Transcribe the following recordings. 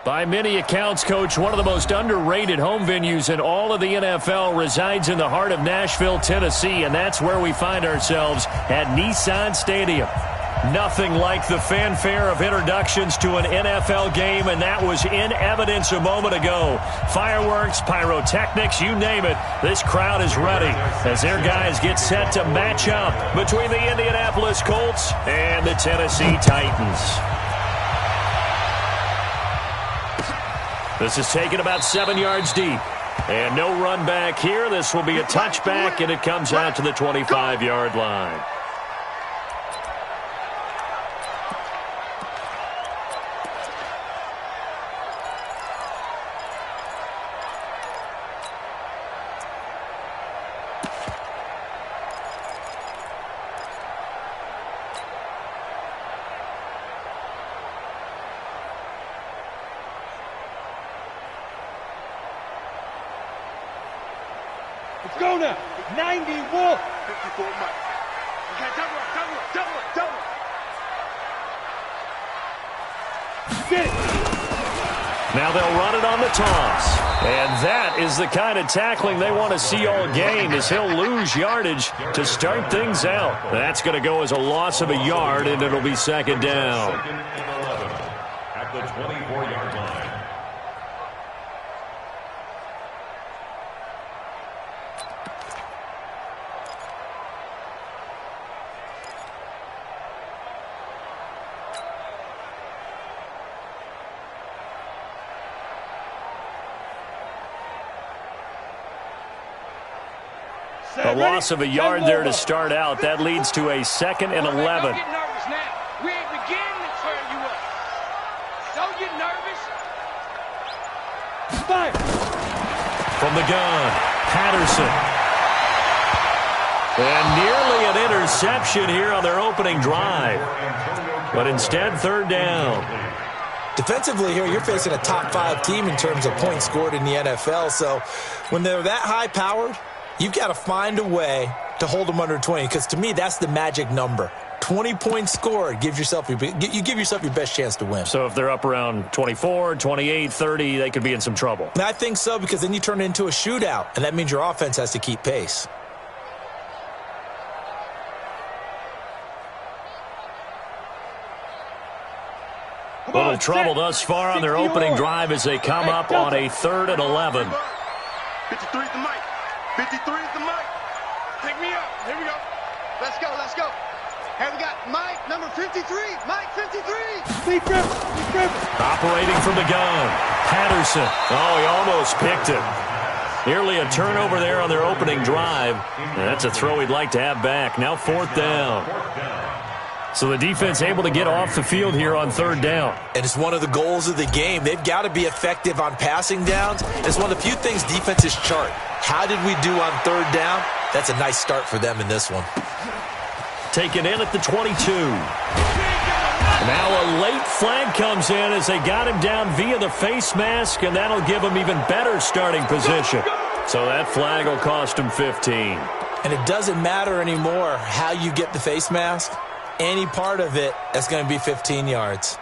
By many accounts, Coach, one of the most underrated home venues in all of the NFL resides in the heart of Nashville, Tennessee, and that's where we find ourselves at Nissan Stadium. Nothing like the fanfare of introductions to an NFL game, and that was in evidence a moment ago. Fireworks, pyrotechnics, you name it, this crowd is ready as their guys get set to match up between the Indianapolis Colts and the Tennessee Titans. This is taken about 7 yards deep. And no run back here. This will be a touchback, and it comes out to the 25-yard line. Let's go now. 90 Wolf. 54 Mike. Okay, double. Get it. Now they'll run it on the toss. And that is the kind of tackling they want to see all game, as he'll lose yardage to start things out. That's going to go as a loss of a yard, and it'll be second down. Second and 11 at the 24-yard line. A loss of a yard there to start out. That leads to a second and 11. Don't get nervous now. We ain't beginning to turn you up. Don't get nervous. Fire. From the gun, Patterson. And nearly an interception here on their opening drive. But instead, third down. Defensively here, you're facing a top-5 team in terms of points scored in the NFL. So when they're that high-powered, you've got to find a way to hold them under 20, because to me, that's the magic number. 20 points scored, you give yourself your best chance to win. So if they're up around 24, 28, 30, they could be in some trouble. And I think so, because then you turn it into a shootout, and that means your offense has to keep pace. Little trouble thus far on their opening drive as they come up on a 3rd and 11. 53 is the mic. 53 is the mic. Pick me up. Here we go. Let's go. Hey, we got Mike, number 53. Mike, 53. Steve Griffin. Operating from the gun, Patterson. Oh, he almost picked it. Nearly a turnover there on their opening drive. And that's a throw he'd like to have back. Now 4th down. So the defense able to get off the field here on 3rd down. And it's one of the goals of the game. They've got to be effective on passing downs. It's one of the few things defenses chart. How did we do on 3rd down? That's a nice start for them in this one. Taken in at the 22. Now a late flag comes in as they got him down via the face mask, and that'll give him even better starting position. So that flag will cost him 15. And it doesn't matter anymore how you get the face mask. Any part of it, that's going to be 15 yards.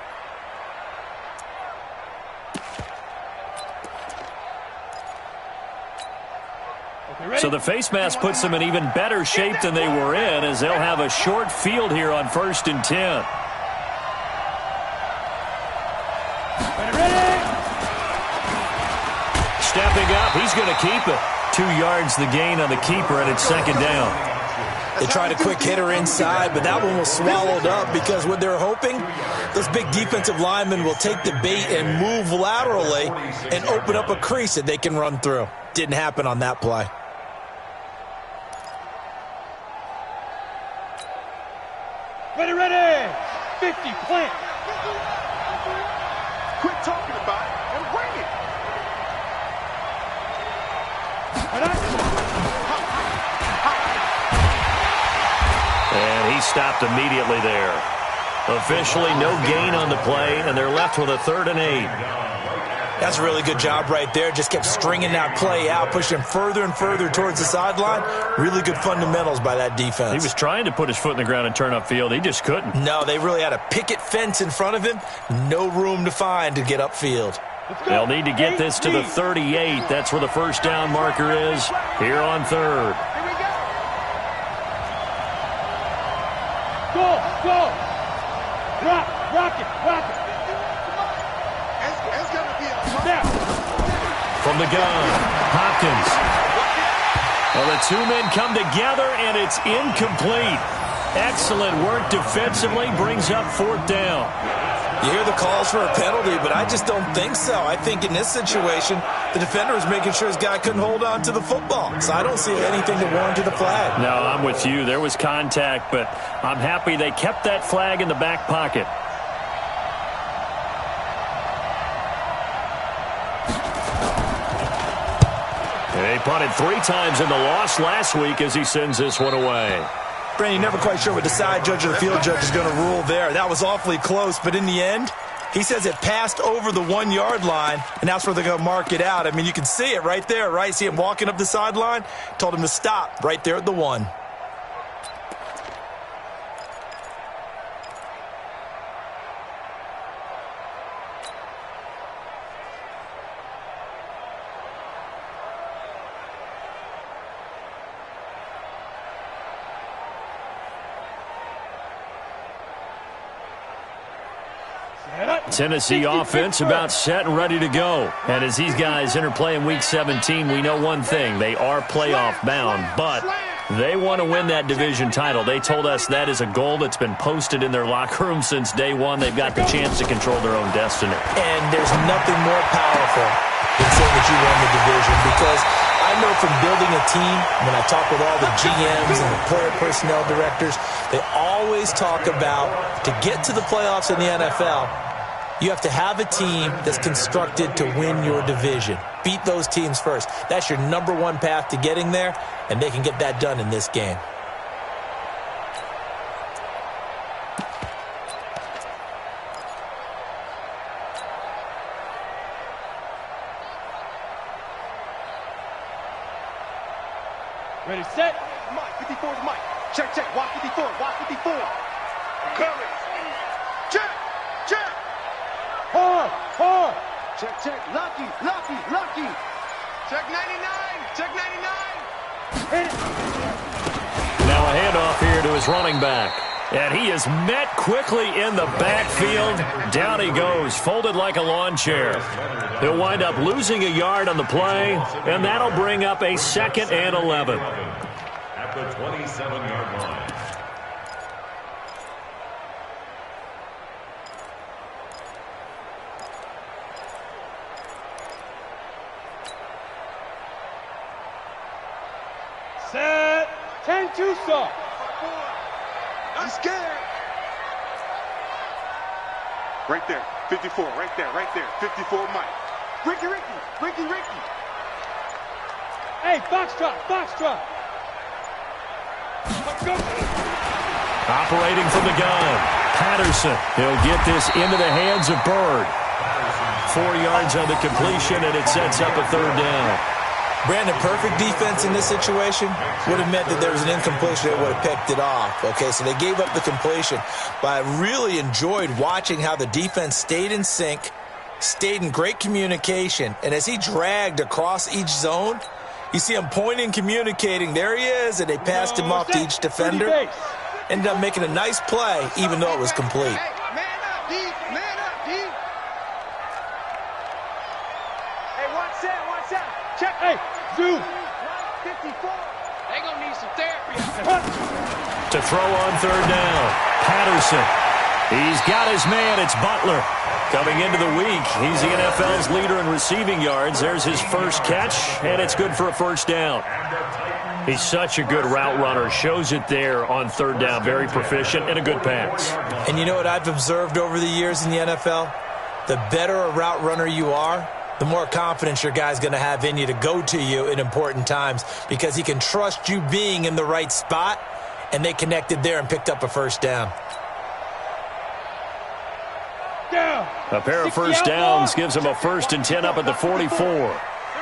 So the face mask puts them in even better shape than they were in, as they'll have a short field here on 1st and 10. Stepping up, he's going to keep it. 2 yards the gain on the keeper, and it's second down. They tried a quick hitter inside, but that one was swallowed up because what they're hoping, those big defensive linemen will take the bait and move laterally and open up a crease that they can run through. Didn't happen on that play. Ready. 50, plant. Quit talking about it and bring it. And he stopped immediately there. Officially no gain on the play, and they're left with a 3rd and 8. That's a really good job right there. Just kept stringing that play out, pushing further and further towards the sideline. Really good fundamentals by that defense. He was trying to put his foot in the ground and turn upfield. He just couldn't. No, they really had a picket fence in front of him. No room to find to get upfield. They'll need to get this to the 38. That's where the first down marker is here on third. Here we go. Go. Rock it. It's going to be a Snap. From the gun, Hopkins. Well, the two men come together, and it's incomplete. Excellent work defensively, brings up fourth down. You hear the calls for a penalty, but I just don't think so. I think in this situation, the defender was making sure his guy couldn't hold on to the football. So I don't see anything to warrant the flag. No, I'm with you. There was contact, but I'm happy they kept that flag in the back pocket. They punted 3 times in the loss last week as he sends this one away. Brandon, you're never quite sure what the side judge or the field judge is going to rule there. That was awfully close, but in the end, he says it passed over the 1-yard line, and that's where they're going to mark it out. I mean, you can see it right there, right? See him walking up the sideline? Told him to stop right there at the 1. Tennessee offense about set and ready to go. And as these guys interplay in Week 17, we know one thing. They are playoff bound, but they want to win that division title. They told us that is a goal that's been posted in their locker room since day one. They've got the chance to control their own destiny. And there's nothing more powerful than saying that you won the division, because I know from building a team, when I talk with all the GMs and the player personnel directors, they always talk about to get to the playoffs in the NFL, you have to have a team that's constructed to win your division. Beat those teams first. That's your number one path to getting there, and they can get that done in this game. Ready, set. Mike, 54 is Mike. Check. Walk 54. Coverage. Check. Hard. Check. Lucky. Check 99. Hit it. Now a handoff here to his running back. And he is met quickly in the backfield. Down he goes, folded like a lawn chair. He'll wind up losing a yard on the play, and that'll bring up a 2nd and 11. At the 27-yard line. Set. 10-2 stop. I'm scared. Right there. 54. Right there. 54 Mike. Ricky. Hey, Foxtrot. Let's go. Operating from the gun, Patterson. He'll get this into the hands of Bird. 4 yards on the completion, and it sets up a 3rd down. Brandon, perfect defense in this situation would have meant that there was an incompletion that would have picked it off. Okay, so they gave up the completion. But I really enjoyed watching how the defense stayed in sync, stayed in great communication, and as he dragged across each zone, you see him pointing, communicating. There he is, and they passed him off to each defender. Ended up making a nice play, even though it was complete. Hey, man up, D. Hey, one set. Check. Hey, zoom. 54. They gonna need some therapy. To throw on 3rd down, Patterson. He's got his man. It's Butler. Coming into the week, he's the NFL's leader in receiving yards. There's his first catch, and it's good for a 1st down. He's such a good route runner. Shows it there on 3rd down. Very proficient and a good pass. And you know what I've observed over the years in the NFL? The better a route runner you are, the more confidence your guy's going to have in you to go to you in important times, because he can trust you being in the right spot, and they connected there and picked up a 1st down. Down. A pair of 1st downs gives him a 1st and 10 up at the 44. Here it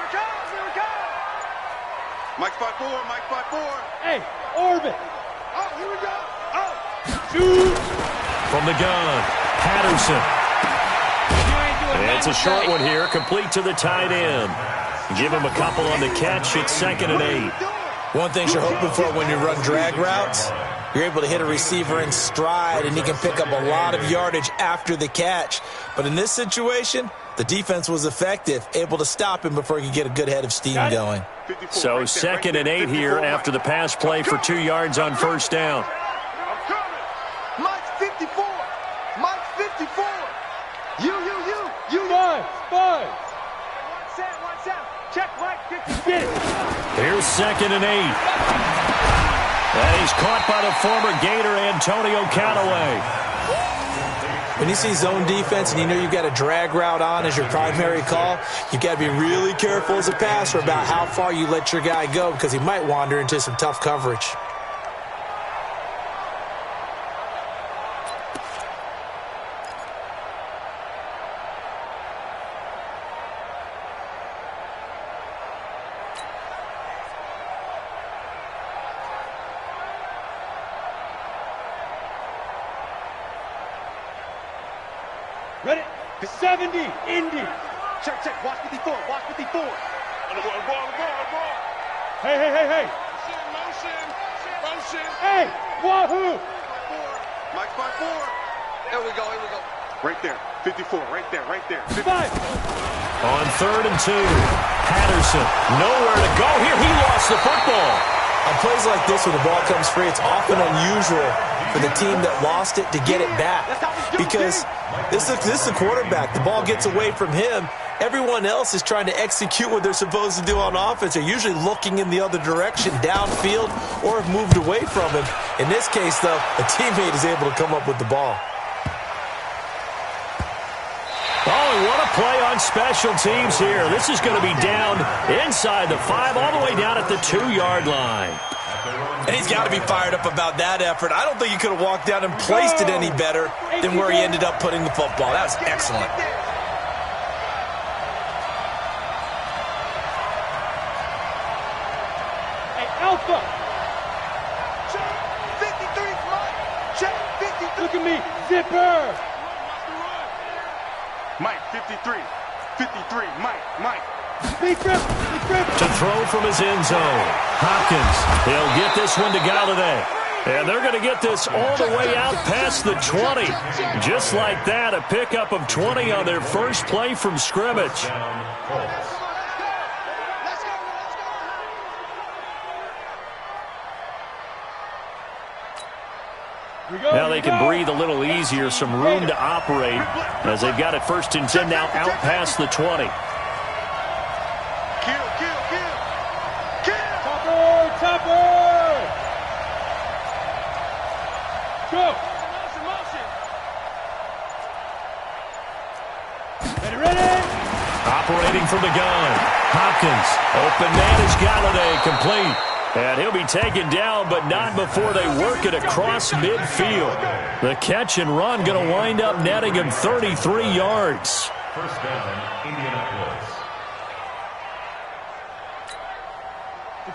comes. Mike spot 4. Hey, orbit. Oh, here we go. Shoot. From the gun, Patterson. You ain't doing And It's a short one here, complete to the tight end. Give him a couple on the catch. It's 2nd and 8. One thing you're hoping for when you run drag routes, you're able to hit a receiver in stride, and he can pick up a lot of yardage after the catch. But in this situation, the defense was effective, able to stop him before he could get a good head of steam going. So 2nd and 8 here after the pass play for 2 yards on first down. Mike's 54. Mike's 54. You. Five. One set. Check Mike 50. Get it. Here's 2nd and 8. And he's caught by the former Gator Antonio Canale. When you see zone defense and you know you've got a drag route on as your primary call, you've got to be really careful as a passer about how far you let your guy go because he might wander into some tough coverage. Ready? 70. Indy. Check. Watch 54. Watch 54. On the ball. Hey. Motion. Hey, wahoo. Mike's 54. Here we go. Right there. 54. Right there. 5. On 3rd and 2. Patterson, nowhere to go here. He lost the football. On plays like this, when the ball comes free, it's often unusual for the team that lost it to get it back. Because this is the quarterback. The ball gets away from him. Everyone else is trying to execute what they're supposed to do on offense. They're usually looking in the other direction, downfield, or have moved away from him. In this case, though, a teammate is able to come up with the ball. Oh, and what a play on special teams here. This is going to be down inside the 5, all the way down at the 2-yard line. And he's got to be fired up about that effort. I don't think he could have walked down and placed it any better than where he ended up putting the football. That was excellent. Hey, Alpha. Check 53. Mike. Check 53. Look at me. Zipper. Mike 53. 53. Mike. Big trip. To throw from his end zone. Hopkins, he'll get this one to Galladay. And they're going to get this all the way out past the 20. Just like that, a pickup of 20 on their first play from scrimmage. Now they can breathe a little easier, some room to operate as they've got it 1st and 10 now out past the 20. Kill. Topper. Go. Motion. Ready. Operating from the gun. Hopkins. Open man is Galladay, complete. And he'll be taken down, but not before they work it across midfield. The catch and run going to wind up netting him 33 yards. First down, Indianapolis.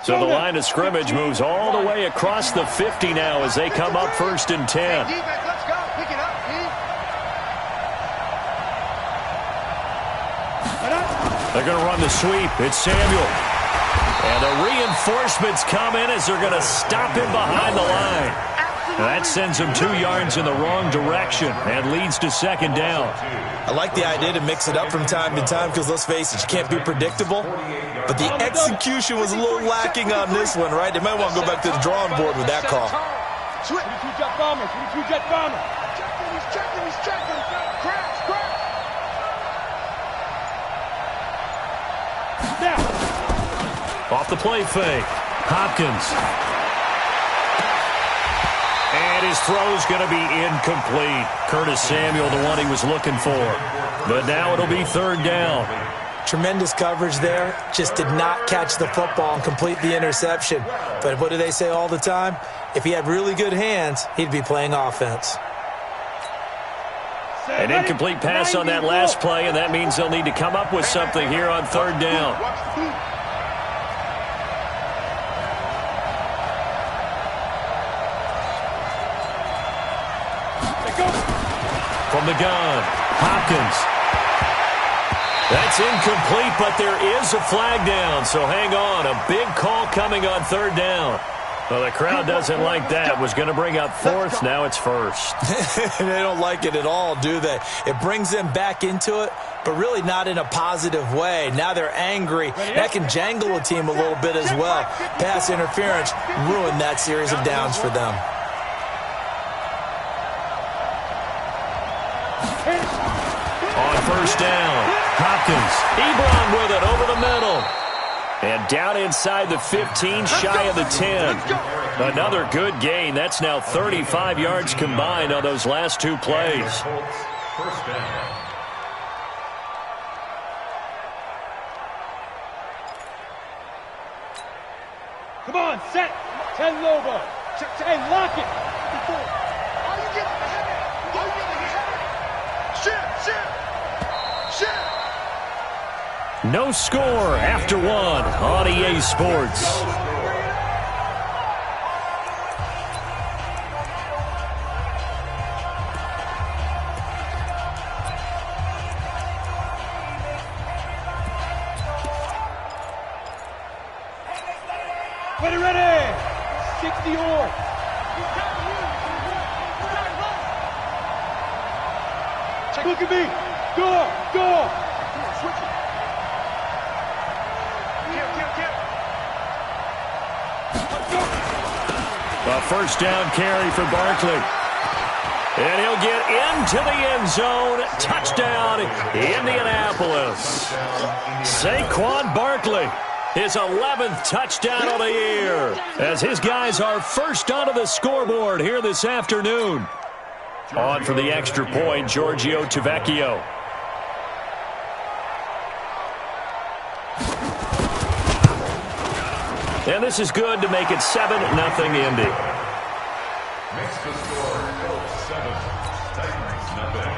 So the line of scrimmage moves all the way across the 50 now as they come up 1st and 10. Defense, let's go. Pick it up, team. They're going to run the sweep. It's Samuel. And the reinforcements come in as they're going to stop him behind the line. That sends him 2 yards in the wrong direction and leads to 2nd down. I like the idea to mix it up from time to time because, let's face it, you can't be predictable. But the execution was a little lacking on this one, right? They might want to go back to the drawing board with that call. Switch. 22 jet bomber. He's checking. Crash. Now. Off the play fake. Hopkins. And his throw's going to be incomplete. Curtis Samuel, the one he was looking for. But now it'll be 3rd down. Tremendous coverage there. Just did not catch the football and complete the interception. But what do they say all the time? If he had really good hands, he'd be playing offense. An incomplete pass on that last play, and that means they'll need to come up with something here on 3rd down. From the gun, Hopkins. That's incomplete, but there is a flag down, so hang on. A big call coming on third down. Well, the crowd doesn't like that. Was going to bring up fourth. Now it's first. They don't like it at all, do they? It brings them back into it, but really not in a positive way. Now they're angry. That can jangle a team a little bit as well. Pass interference ruined that series of downs for them. On first down, Hopkins. Ebron with it over the middle. And down inside the 15, shy of the 10. Another good gain. That's now 35 yards combined on those last two plays. First down. Come on, set. 10 Lobo. Hey, lock it. All you get ahead. All you get ahead. Shit. No score after one on EA Sports. Ready. 60 or. Look at me. Go. Switch it. A first down carry for Barkley. And he'll get into the end zone. Touchdown, Indianapolis. Saquon Barkley, his 11th touchdown of the year, as his guys are first onto the scoreboard here this afternoon. On for the extra point, Giorgio Tavecchio. And this is good to make it 7-0 Indy. Makes the score Colts 7, Titans nothing.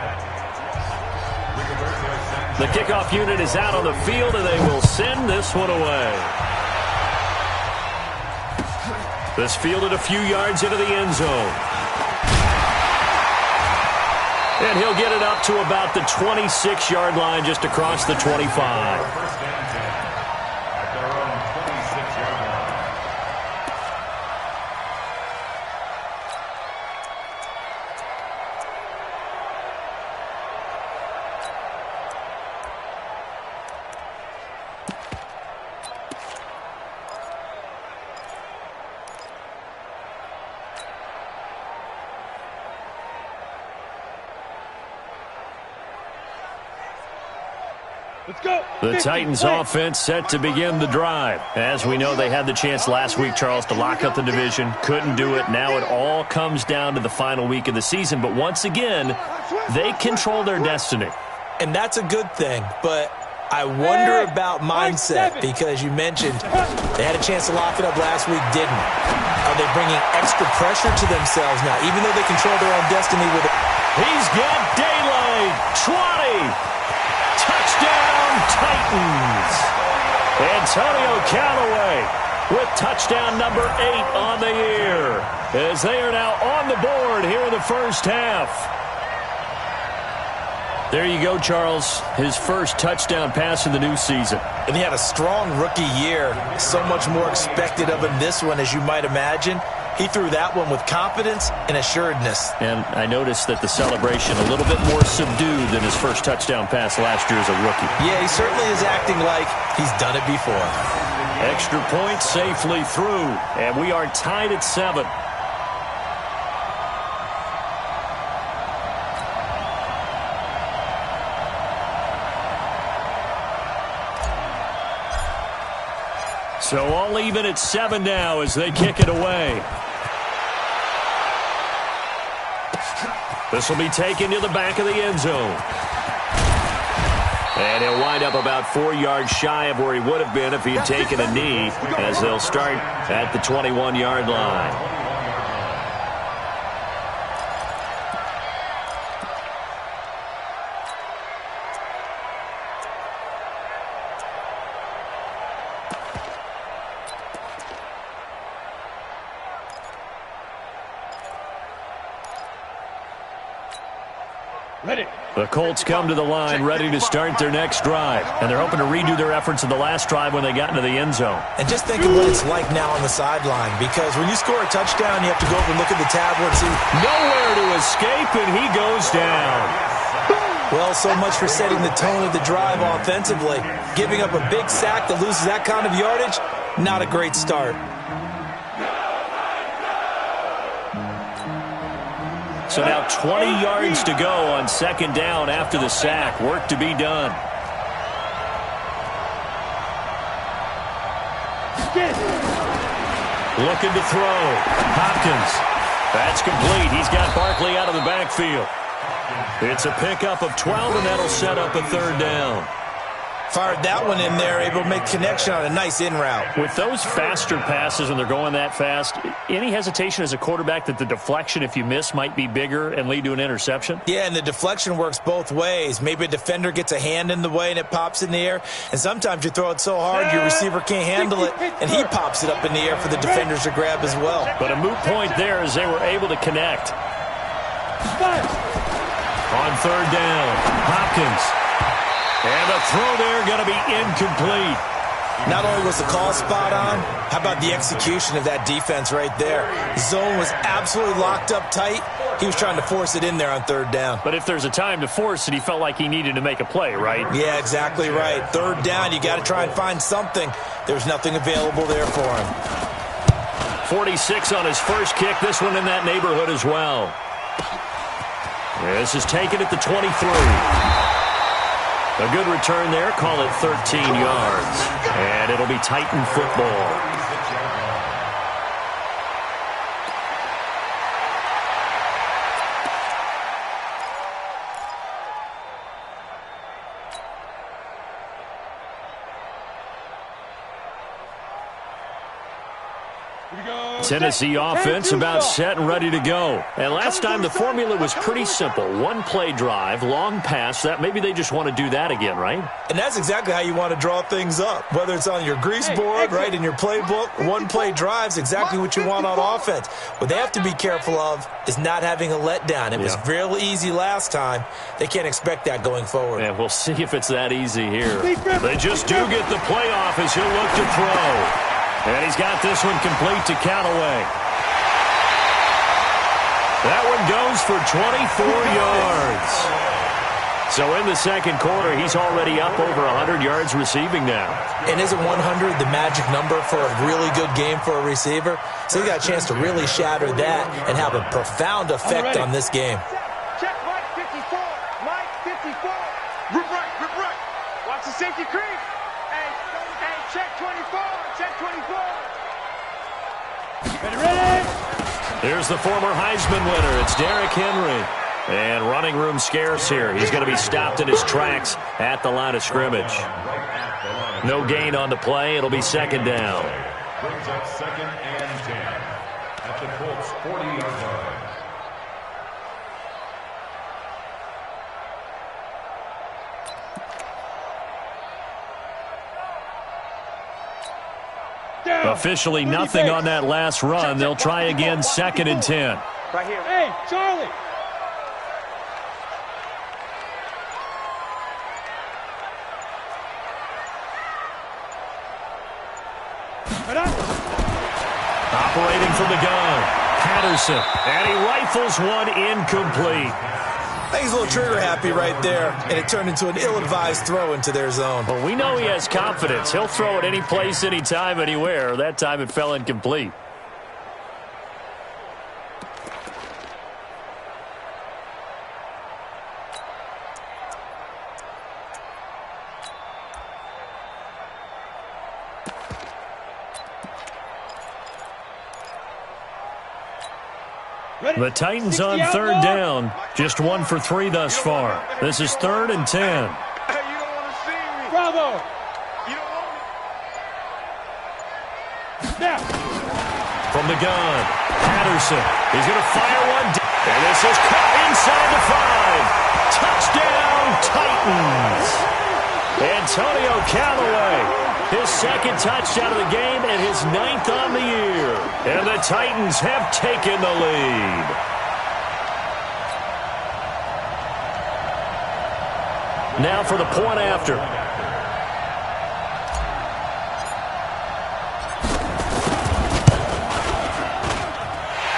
The kickoff unit is out on the field, and they will send this one away. This fielded a few yards into the end zone. And he'll get it up to about the 26-yard line, just across the 25. Let's go. The Titans offense set to begin the drive. As we know, they had the chance last week, Charles, to lock up the division. Couldn't do it. Now it all comes down to the final week of the season. But once again, they control their destiny. And that's a good thing. But I wonder about mindset, because you mentioned they had a chance to lock it up last week, didn't. Are they bringing extra pressure to themselves now, even though they control their own destiny with it? He's got daylight. 20. Touchdown, Titans. Antonio Callaway with touchdown number 8 on the year, as they are now on the board here in the first half. There you go, Charles. His first touchdown pass in the new season. And he had a strong rookie year. So much more expected of him this one, as you might imagine. He threw that one with confidence and assuredness. And I noticed that the celebration a little bit more subdued than his first touchdown pass last year as a rookie. Yeah, he certainly is acting like he's done it before. Extra point safely through, and we are tied at 7. So all even at 7 now as they kick it away. This will be taken to the back of the end zone. And he'll wind up about 4 yards shy of where he would have been if he had taken a knee, as they'll start at the 21-yard line. Ready. The Colts come to the line ready to start their next drive, and they're hoping to redo their efforts in the last drive when they got into the end zone. And just think of what it's like now on the sideline, because when you score a touchdown, you have to go over and look at the tablet and see. Nowhere to escape, and he goes down. Well, so much for setting the tone of the drive offensively. Giving up a big sack that loses that kind of yardage, not a great start. So now 20 yards to go on second down after the sack. Work to be done. Looking to throw. Hopkins. That's complete. He's got Barkley out of the backfield. It's a pickup of 12, and that'll set up a third down. Fired that one in there, able to make connection on a nice in route. With those faster passes when they're going that fast, any hesitation as a quarterback that the deflection, if you miss, might be bigger and lead to an interception? Yeah, and the deflection works both ways. Maybe a defender gets a hand in the way and it pops in the air, and sometimes you throw it so hard your receiver can't handle it, and he pops it up in the air for the defenders to grab as well. But a moot point there as they were able to connect. On third down, Hopkins. And the throw there going to be incomplete. Not only was the call spot on, how about the execution of that defense right there? The zone was absolutely locked up tight. He was trying to force it in there on third down. But if there's a time to force it, he felt like he needed to make a play, right? Yeah, exactly right. Third down, you got to try and find something. There's nothing available there for him. 46 on his first kick. This one in that neighborhood as well. This is taken at the 23. A good return there. Call it 13 yards. And it'll be Titan football. Tennessee offense about set and ready to go. And last time the formula was pretty simple. One play drive, long pass. That maybe they just want to do that again, right? And that's exactly how you want to draw things up. Whether it's on your grease board, right, in your playbook, one play drive is exactly what you want on offense. What they have to be careful of is not having a letdown. It was real easy last time. They can't expect that going forward. And we'll see if it's that easy here. They just do get the playoff as he'll look to throw. And he's got this one complete to Canale. That one goes for 24 yards. So in the second quarter, he's already up over 100 yards receiving now. And isn't 100 the magic number for a really good game for a receiver? So he got a chance to really shatter that and have a profound effect on this game. Check Mike 54. Mike 54. Rip right. Watch the safety creep. Hey, check 24. Check 24. Ready? Here's the former Heisman winner. It's Derrick Henry. And running room scarce here. He's going to be stopped in his tracks at the line of scrimmage. No gain on the play. It'll be second down. Brings up second and 10 at the Colts 40-yard line. Officially nothing on that last run. They'll try again second and 10. Right here. Hey, Charlie. Operating from the gun, Patterson. And he rifles one incomplete. I think he's a little trigger happy right there, and it turned into an ill-advised throw into their zone. But we know he has confidence. He'll throw it any place, anytime, anywhere. That time it fell incomplete. The Titans on third down. Just 1 for 3 thus far. This is 3rd and 10. Hey, you don't want to see me. Bravo. You don't want me. Now. From the gun, Patterson. He's going to fire one. And this is caught inside the 5. Touchdown, Titans. Antonio Callaway. His second touchdown of the game and his 9th on the year. And the Titans have taken the lead. Now for the point after.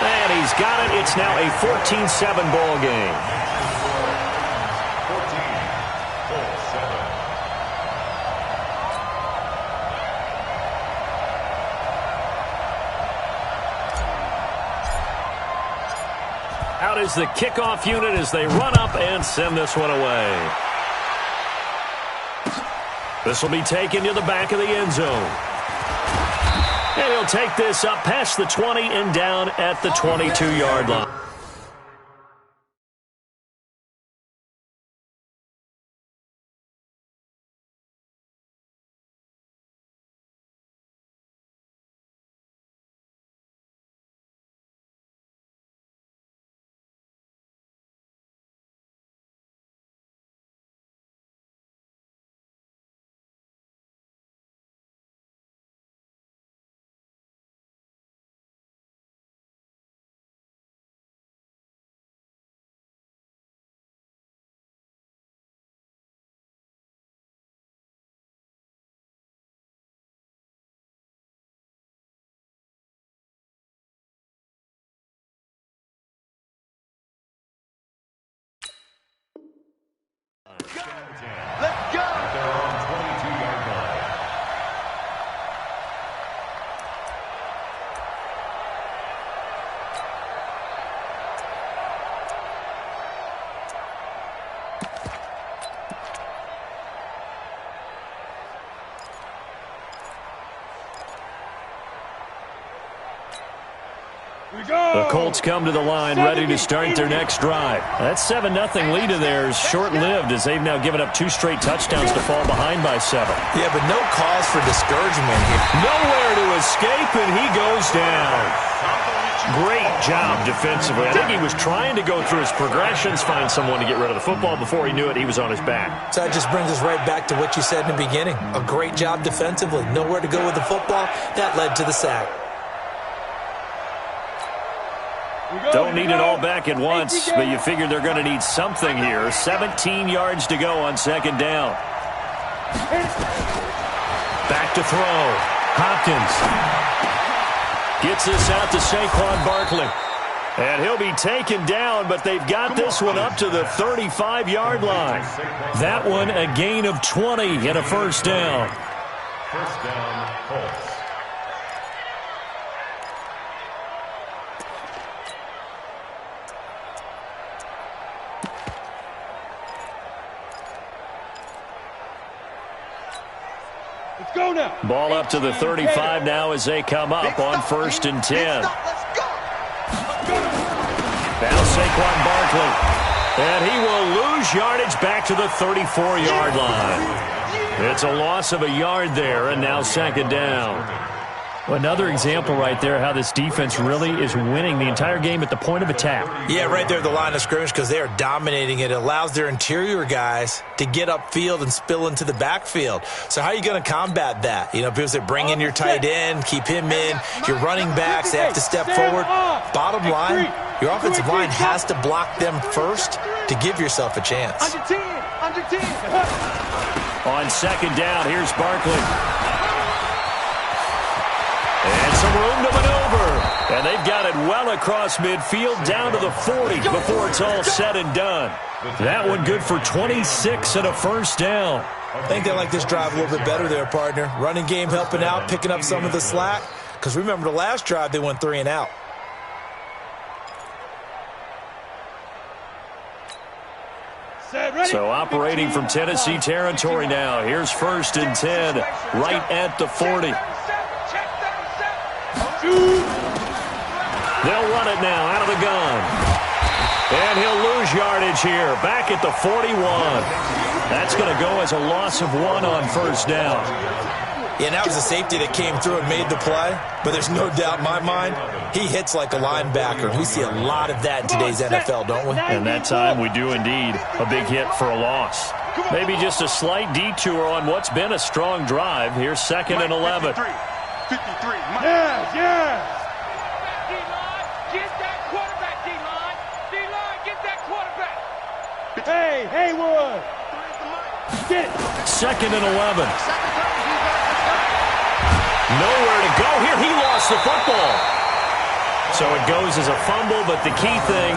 And he's got it. It's now a 14-7 ball game. 14-7. Out is the kickoff unit as they run up and send this one away. This will be taken to the back of the end zone. And he'll take this up past the 20 and down at the 22-yard line. Let's go! They're on 22-yard line. The Colts come to the line ready to start their next drive. That 7-0 lead of theirs short-lived as they've now given up 2 straight touchdowns to fall behind by 7. Yeah, but no cause for discouragement here. Nowhere to escape, and he goes down. Great job defensively. I think he was trying to go through his progressions, find someone to get rid of the football. Before he knew it, he was on his back. So that just brings us right back to what you said in the beginning. A great job defensively. Nowhere to go with the football. That led to the sack. Don't need it all back at once, but you figure they're going to need something here. 17 yards to go on second down. Back to throw. Hopkins gets this out to Saquon Barkley. And he'll be taken down, but they've got this one up to the 35-yard line. That one a gain of 20 and a first down. First down, Colts. Go now. Ball up to the 35 now as they come up on 1st and 10. Now Saquon Barkley. And he will lose yardage back to the 34-yard line. It's a loss of a yard there, and now second down. Well, another example right there how this defense really is winning the entire game at the point of attack. Yeah, right there at the line of scrimmage because they are dominating it. It allows their interior guys to get upfield and spill into the backfield. So how are you going to combat that? You know, people say bring in your tight end, keep him in. Your running backs, they have to step forward. Bottom line, your offensive line has to block them first to give yourself a chance. Under 10. On second down, here's Barkley. And some room to maneuver. And they've got it well across midfield down to the 40 before it's all said and done. That one good for 26 and a first down. I think they like this drive a little bit better there, partner. Running game helping out, picking up some of the slack. Because remember the last drive, they went 3 and out. So operating from Tennessee territory now. Here's 1st and 10 right at the 40. They'll run it now out of the gun. And he'll lose yardage here back at the 41. That's going to go as a loss of 1 on first down. Yeah, and that was a safety that came through and made the play. But there's no doubt in my mind, he hits like a linebacker. We see a lot of that in today's NFL, don't we? And that time we do indeed. A big hit for a loss. Maybe just a slight detour on what's been a strong drive. Here's 2nd and 11. 53. Yes. Get that quarterback, D-line. D-line, get that quarterback. Hey, Haywood. Second and 11. Nowhere to go here. He lost the football. So it goes as a fumble, but the key thing,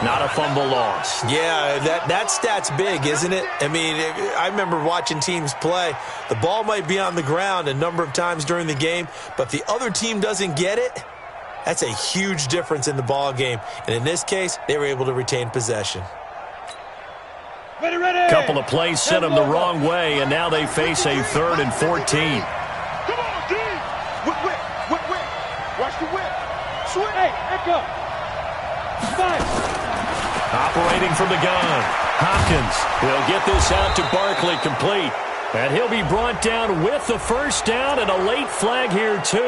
not a fumble loss. Yeah, that stat's big, isn't it? I mean, I remember watching teams play. The ball might be on the ground a number of times during the game, but if the other team doesn't get it, that's a huge difference in the ball game. And in this case, they were able to retain possession. A couple of plays sent them the wrong way, and now they face a 3rd and 14. Come on, D! Whip. Watch the whip. Swing. Hey, echo. 5. Operating from the gun. Hopkins will get this out to Barkley, complete. And he'll be brought down with the first down and a late flag here, too.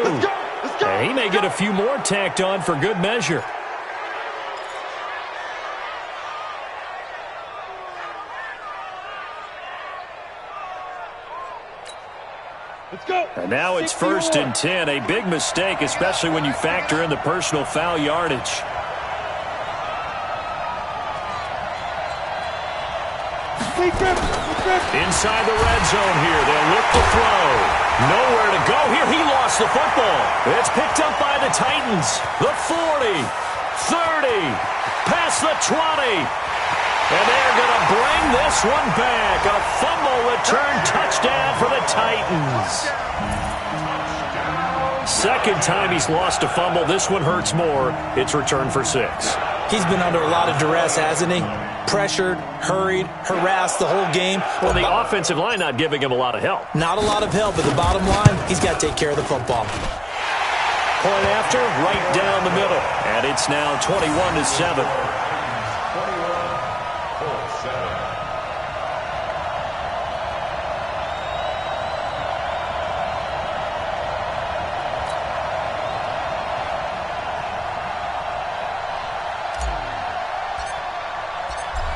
Let's go. And he may get a few more tacked on for good measure. Let's go. And now it's 1st and 10. A big mistake, especially when you factor in the personal foul yardage. Inside the red zone here. They'll look to throw. Nowhere to go here. He lost the football. It's picked up by the Titans. The 40, 30, past the 20. And they're going to bring this one back. A fumble return touchdown for the Titans. Second time he's lost a fumble. This one hurts more. It's returned for 6. He's been under a lot of duress, hasn't he? Pressured, hurried, harassed the whole game. Well, the offensive line not giving him a lot of help. Not a lot of help, but the bottom line, he's got to take care of the football. Point after, right down the middle. And it's now 21-7.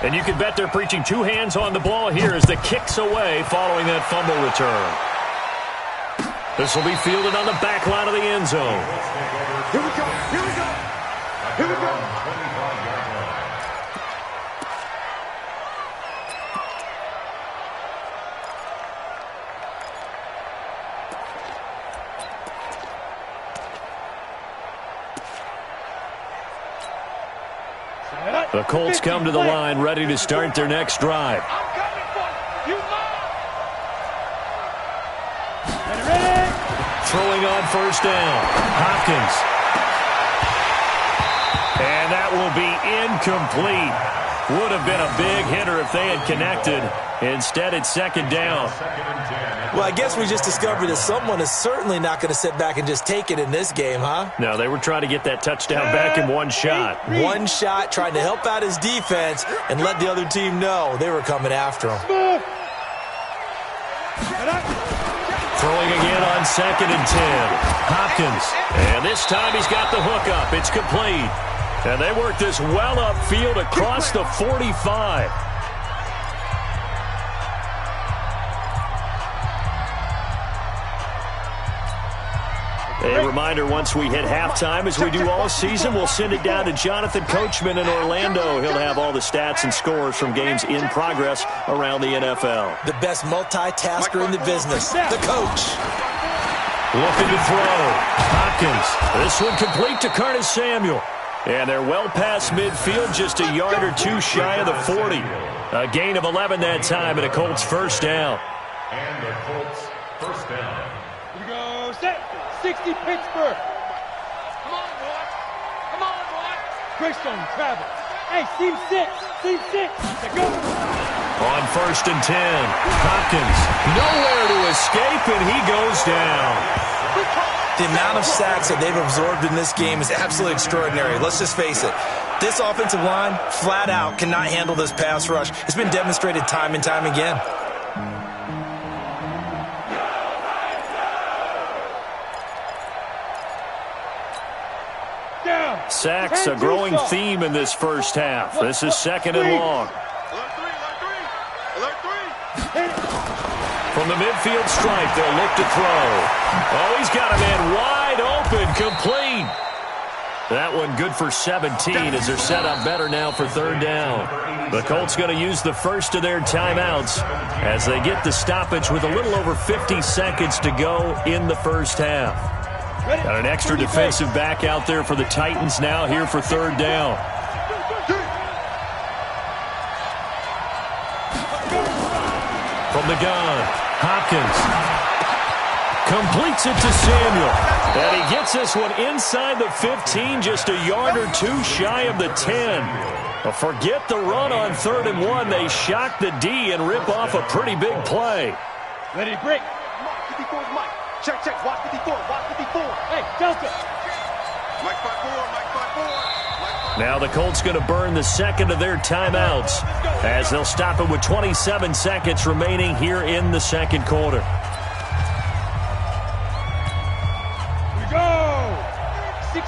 And you can bet they're preaching 2 hands on the ball here as the kick's away following that fumble return. This will be fielded on the back line of the end zone. Here we go. The Colts come to the line, ready to start their next drive. I'm coming for you. Ready? Throwing on first down. Hopkins. And that will be incomplete. Would have been a big hitter if they had connected. Instead, it's 2nd down. Well, I guess we just discovered that someone is certainly not going to sit back and just take it in this game, huh? No, they were trying to get that touchdown back in one shot. One shot, trying to help out his defense and let the other team know they were coming after him. Throwing again on 2nd and 10. Hopkins. And this time he's got the hook up. It's complete. And they work this well upfield across the 45. A reminder, once we hit halftime, as we do all season, we'll send it down to Jonathan Coachman in Orlando. He'll have all the stats and scores from games in progress around the NFL. The best multitasker in the business, the coach. Looking to throw. Hopkins. This one complete to Curtis Samuel. And they're well past midfield, just a yard or 2 shy of the 40. A gain of 11 that time, and a Colts first down. And the Colts first down. Here we go. Set. 60 Pittsburgh. Come on, boy. Greystone travel. Hey, seam 6. Let's go. On 1st and 10. Hopkins. Nowhere to escape, and he goes down. The amount of sacks that they've absorbed in this game is absolutely extraordinary. Let's just face it. This offensive line, flat out, cannot handle this pass rush. It's been demonstrated time and time again. Sacks, a growing theme in this first half. This is 2nd and long. Alert 3. From the midfield stripe, they'll look to throw. Oh, he's got a man wide open, complete. That one good for 17 as they're set up better now for third down. The Colts going to use the first of their timeouts as they get the stoppage with a little over 50 seconds to go in the first half. Got an extra defensive back out there for the Titans now here for third down. From the gun, Hopkins completes it to Samuel. And he gets this one inside the 15, just a yard or two shy of the 10. But forget the run on 3rd and 1. They shock the D and rip off a pretty big play. Ready to break. Mike, 54 is Mike. Check, check. Watch 54. Watch 54. Hey, Delta. Mike 5-4, Mike 5-4. Now the Colts going to burn the second of their timeouts as they'll stop it with 27 seconds remaining here in the second quarter.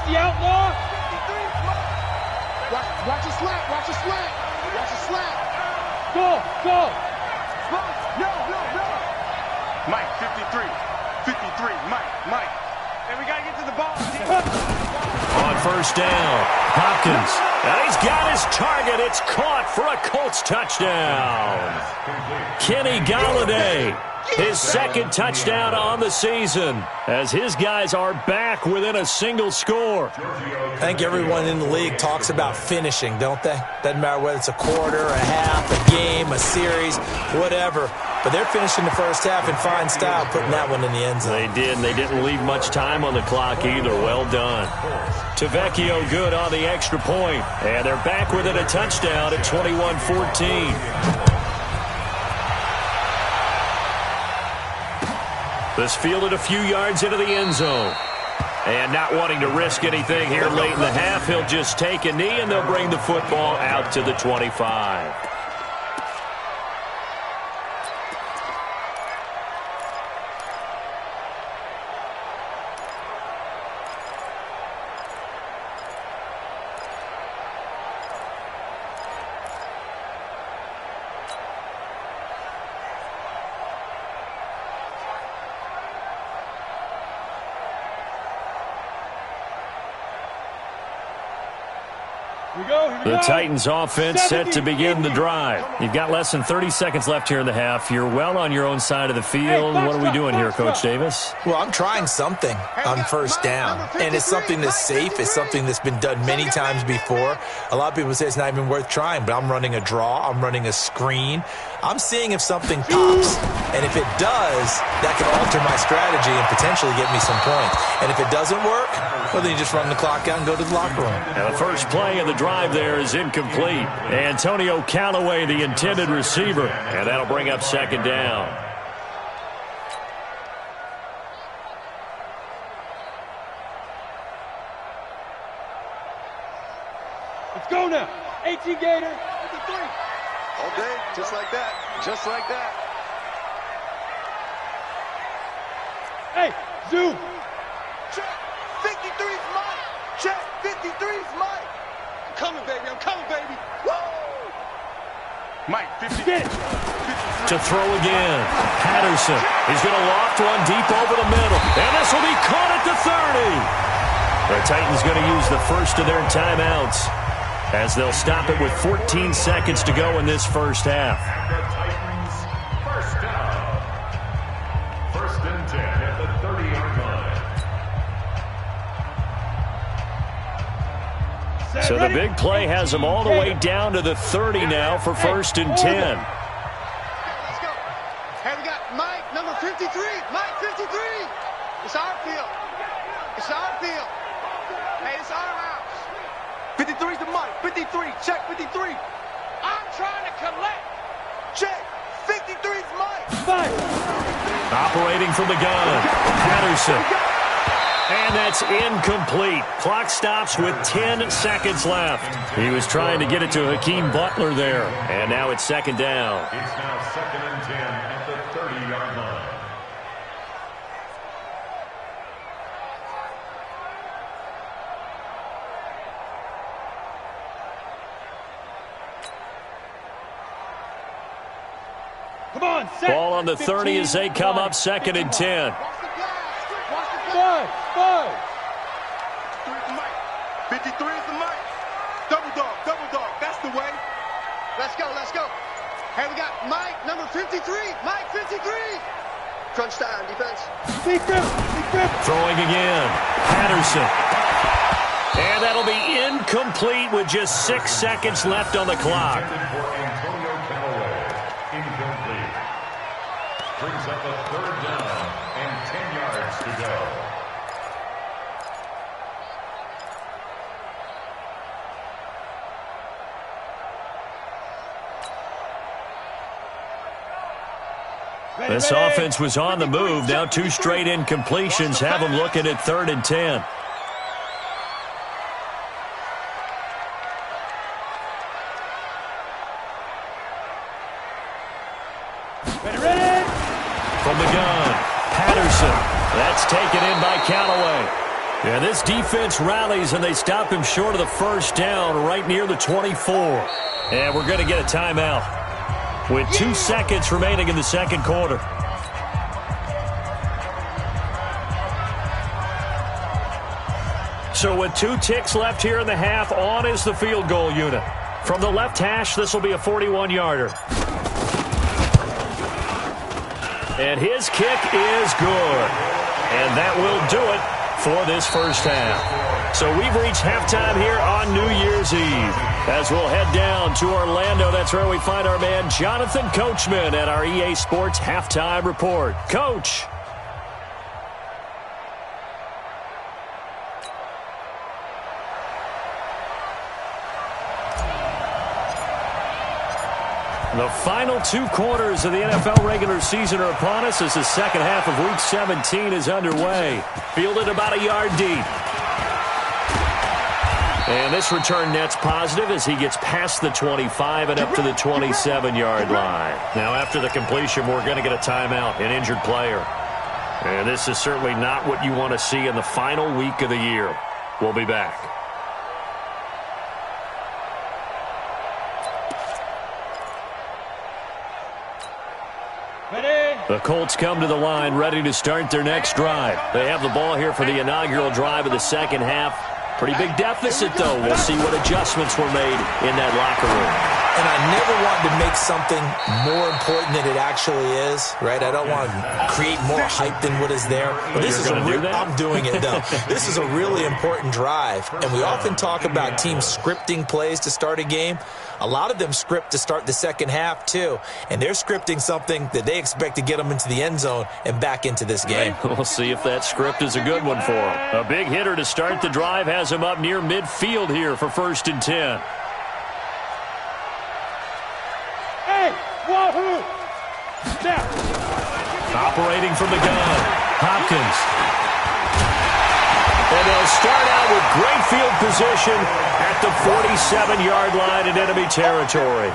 The outlaw. Watch a slant. Watch a slant. Watch a slant. Go. No. Mike, 53. 53. Mike. And we got to get to the ball. On first down, Hopkins. And he's got his target. It's caught for a Colts touchdown. Kenny Golladay. His second touchdown on the season as his guys are back within a single score. I think everyone in the league talks about finishing, don't they? Doesn't matter whether it's a quarter, a half, a game, a series, whatever. But they're finishing the first half in fine style, putting that one in the end zone. They did, and they didn't leave much time on the clock either. Well done. Tavecchio good on the extra point, and they're back within a touchdown at 21-14. This fielded a few yards into the end zone. And not wanting to risk anything here late in the half, he'll just take a knee, and they'll bring the football out to the 25. The Titans offense set to begin the drive. You've got less than 30 seconds left here in the half. You're well on your own side of the field. What are we doing here, Coach Davis? Well, I'm trying something on first down, and it's something that's safe. It's something that's been done many times before. A lot of people say it's not even worth trying, but I'm running a draw. I'm running a screen. I'm seeing if something pops, and if it does, that can alter my strategy and potentially get me some points. And if it doesn't work, well, then you just run the clock out and go to the locker room. Now the first play of the drive there is incomplete. Antonio Callaway, the intended receiver, and that'll bring up second down. Let's go now. 18 Gator. 53. All day, just like that. Just like that. Hey, zoom. Check. 53's mine. Check. 53's mine. I'm coming, baby. I'm coming, baby. Woo! Mike, 50. To throw again. Patterson. He's going to loft one deep over the middle. And this will be caught at the 30. The Titans going to use the first of their timeouts as they'll stop it with 14 seconds to go in this first half. And the Titans first down. 1st and 10 at the 30-yard line. So the big play has them all the way down to the 30 now for 1st and 10. Let's go. Hey, we got Mike, number 53. Mike, 53. It's our field. It's our field. Hey, it's our house. 53's the Mike. 53. Check 53. I'm trying to collect. Check. 53's Mike. Five. Operating from the gun. Patterson. And that's incomplete. Clock stops with 10 seconds left. He was trying to get it to Hakeem Butler there. And now it's second down. It's now 2nd and 10 at the 30-yard line. Come on, set. Ball on the 30 as they come up 2nd and 10. Watch the glass. Watch the glass. Five. 53's Mike. 53 is the mic. Double dog, that's the way. Let's go, let's go. Hey, we got Mike, number 53. Mike, 53. Crunch time, defense. Big grip. Throwing again. Patterson. And that'll be incomplete with just 6 seconds left on the clock. Incomplete. Brings up a 3rd down and 10 yards to go. This offense was on the move. Now 2 straight incompletions have them looking at 3rd and 10. Ready. From the gun, Patterson. That's taken in by Canale. Yeah, this defense rallies, and they stop him short of the 1st down right near the 24. And we're going to get a timeout with 2 seconds remaining in the 2nd quarter. So with 2 ticks left here in the half, on is the field goal unit. From the left hash, this will be a 41-yarder. And his kick is good. And that will do it for this 1st half. So we've reached halftime here on New Year's Eve. As we'll head down to Orlando, that's where we find our man Jonathan Coachman at our EA Sports Halftime Report. Coach. The final 2 quarters of the NFL regular season are upon us as the 2nd half of Week 17 is underway. Fielded about a yard deep. And this return net's positive as he gets past the 25 and up to the 27-yard line. Now after the completion, we're going to get a timeout, an injured player. And this is certainly not what you want to see in the final week of the year. We'll be back. The Colts come to the line ready to start their next drive. They have the ball here for the inaugural drive of the 2nd half. Pretty big deficit, though. We'll see what adjustments were made in that locker room. And I never want to make something more important than it actually is, right? I don't want to create more hype than what is there. But this is I'm doing it, though. This is a really important drive. And we often talk about teams scripting plays to start a game. A lot of them script to start the 2nd half, too. And they're scripting something that they expect to get them into the end zone and back into this game. We'll see if that script is a good one for them. A big hitter to start the drive has him up near midfield here for 1st and 10. Hey, wahoo! Now. Operating from the gun, Hopkins. And they'll start out with great field position at the 47-yard line in enemy territory.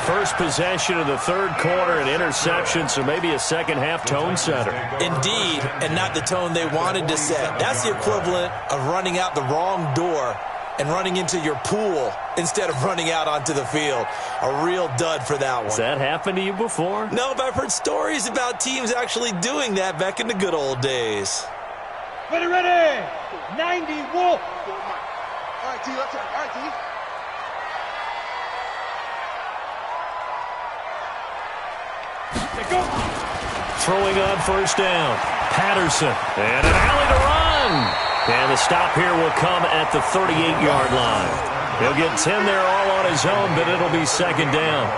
First possession of the 3rd quarter, an interception, so maybe a 2nd half tone setter. Indeed, and not the tone they wanted to set. That's the equivalent of running out the wrong door and running into your pool instead of running out onto the field. A real dud for that one. Has that happened to you before? No, but I've heard stories about teams actually doing that back in the good old days. Ready. 90, Wolf. All right, D, let's go. All right, D. Go. Throwing on 1st down. Patterson. And an alley to run. And the stop here will come at the 38-yard line. He'll get 10 there all on his own, but it'll be 2nd down.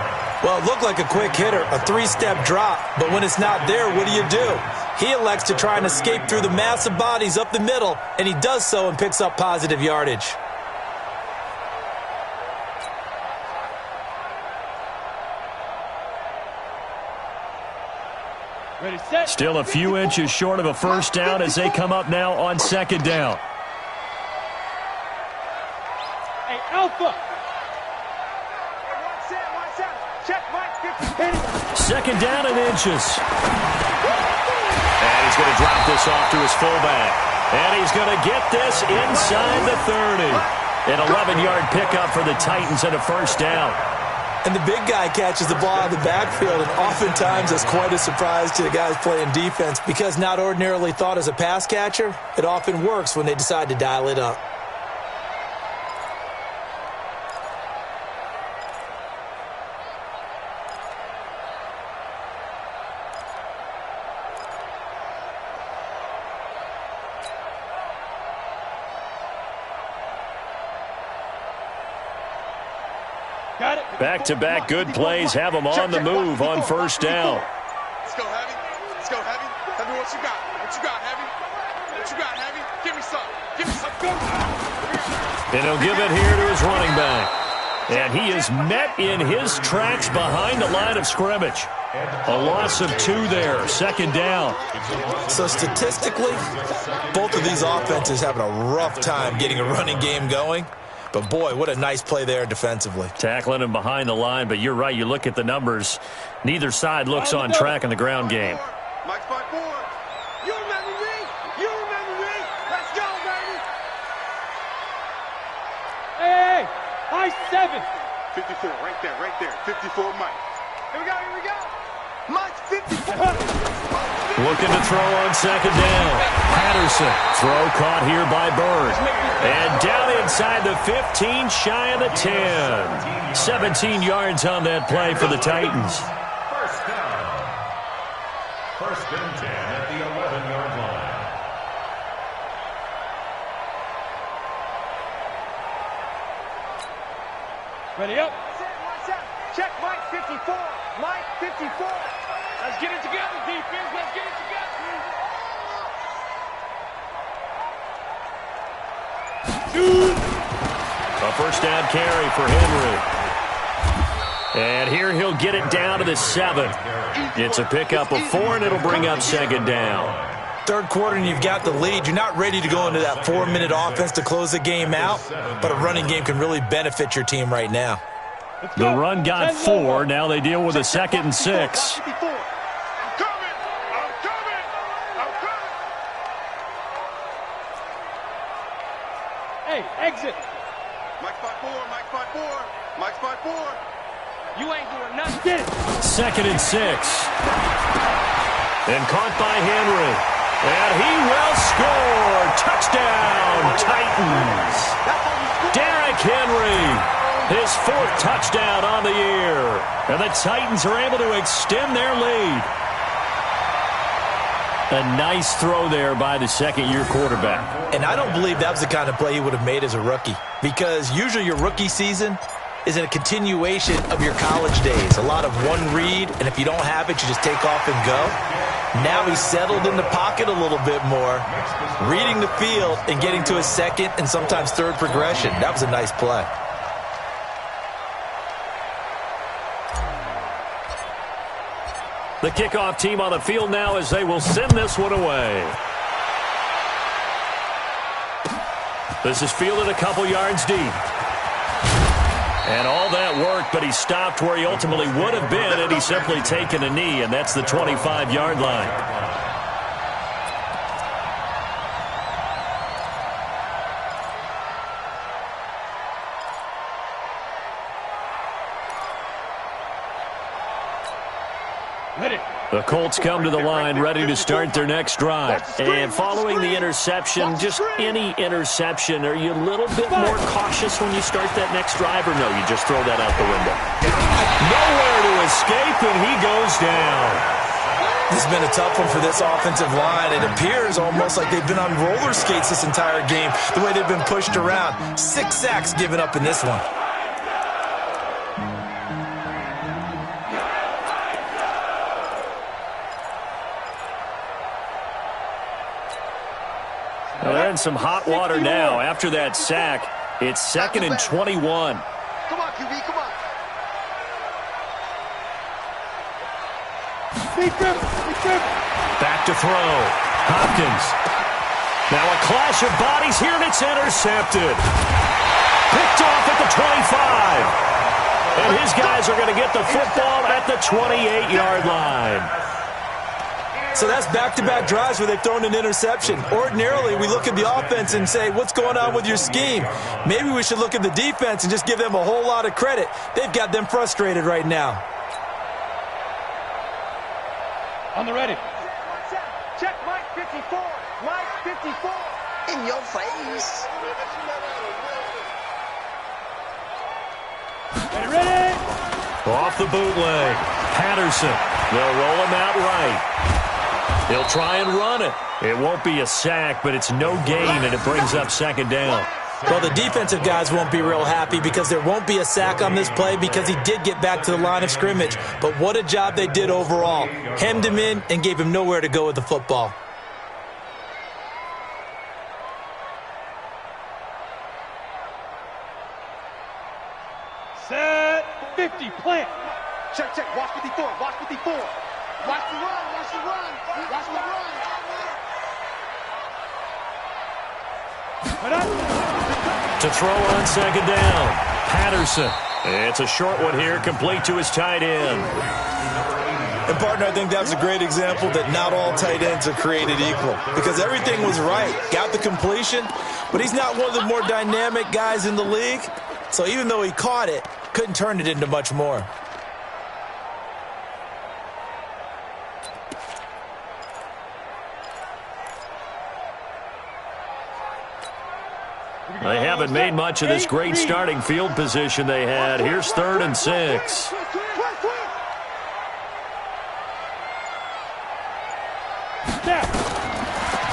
Well, it looked like a quick hitter, a 3-step drop, but when it's not there, what do? He elects to try and escape through the massive bodies up the middle, and he does so and picks up positive yardage. Ready, set. Still a few inches short of a 1st down as they come up now on 2nd down. Hey, Alpha. Check, Mike. 2nd down and inches. And he's going to drop this off to his fullback. And he's going to get this inside the 30. An 11-yard pickup for the Titans and a 1st down. And the big guy catches the ball out of the backfield, and oftentimes that's quite a surprise to the guys playing defense because not ordinarily thought as a pass catcher, it often works when they decide to dial it up. Back-to-back good plays have them on the move on first down. Let's go, Heavy. Let's go, Heavy. Tell me what you got. What you got, Heavy? What you got, Heavy? Give me some. Give me some. Go. And he'll give it here to his running back. And he is met in his tracks behind the line of scrimmage. A loss of 2 there, second down. So statistically, both of these offenses having a rough time getting a running game going. But, boy, what a nice play there defensively. Tackling him behind the line, but you're right. You look at the numbers. Neither side looks on track in the ground game. Mike's by 4. You remember me? You remember me? Let's go, baby. Hey, high 7. 54, right there. 54, Mike. Here we go. Mike's 54. Looking to throw on second down. Patterson. Throw caught here by Bird. And down inside the 15, shy of the 10. 17 yards on that play for the Titans. First down. First and 10 at the 11-yard line. Ready up. Check Mike 54. Mike 54. Let's get it together, defense. Let's get it together. A first down carry for Henry. And here he'll get it down to the 7. It's a pickup of 4, and it'll bring up second down. Third quarter, and you've got the lead. You're not ready to go into that 4-minute offense to close the game out, but a running game can really benefit your team right now. The run got 4. Now they deal with a 2nd and 6. I'm coming. Hey, exit. Mike's by 4. You ain't doing nothing. Get it. 2nd and 6. And caught by Henry. And he will score. Touchdown, Titans. Derrick Henry. His 4th touchdown on the year. And the Titans are able to extend their lead. A nice throw there by the second-year quarterback. And I don't believe that was the kind of play he would have made as a rookie, because usually your rookie season is a continuation of your college days. A lot of one read, and if you don't have it, you just take off and go. Now he's settled in the pocket a little bit more, reading the field and getting to his 2nd and sometimes 3rd progression. That was a nice play. The kickoff team on the field now as they will send this one away. This is fielded a couple yards deep. And all that worked, but he stopped where he ultimately would have been, and he's simply taken a knee, and that's the 25-yard line. The Colts come to the line ready to start their next drive. And following the interception, just any interception, are you a little bit more cautious when you start that next drive, or no, you just throw that out the window? Nowhere to escape, and he goes down. This has been a tough one for this offensive line. It appears almost like they've been on roller skates this entire game, the way they've been pushed around. 6 sacks given up in this one. Well, they're in some hot water now. After that sack, it's 2nd and 21. Come on, QB, come on. Back to throw. Hopkins. Now a clash of bodies here, and it's intercepted. Picked off at the 25. And his guys are going to get the football at the 28-yard line. So that's back-to-back drives where they've thrown an interception. Ordinarily, we look at the offense and say, what's going on with your scheme? Maybe we should look at the defense and just give them a whole lot of credit. They've got them frustrated right now. On the ready. Check Mike 54. Mike 54. In your face. Ready? Off the bootleg. Patterson. They'll roll him out right. He'll try and run it. It won't be a sack, but it's no gain, and it brings up second down. Well, the defensive guys won't be real happy because there won't be a sack on this play because he did get back to the line of scrimmage. But what a job they did overall. Hemmed him in and gave him nowhere to go with the football. Set 50, plant. Check, check. Watch 54. Watch 54. Watch the run. Watch the run. Watch the run. To throw on second down, Patterson. It's a short one here, complete to his tight end. And, partner, I think that's a great example that not all tight ends are created equal because everything was right. Got the completion, but he's not one of the more dynamic guys in the league. So even though he caught it, couldn't turn it into much more. They haven't made much of this great starting field position they had. Here's 3rd and 6.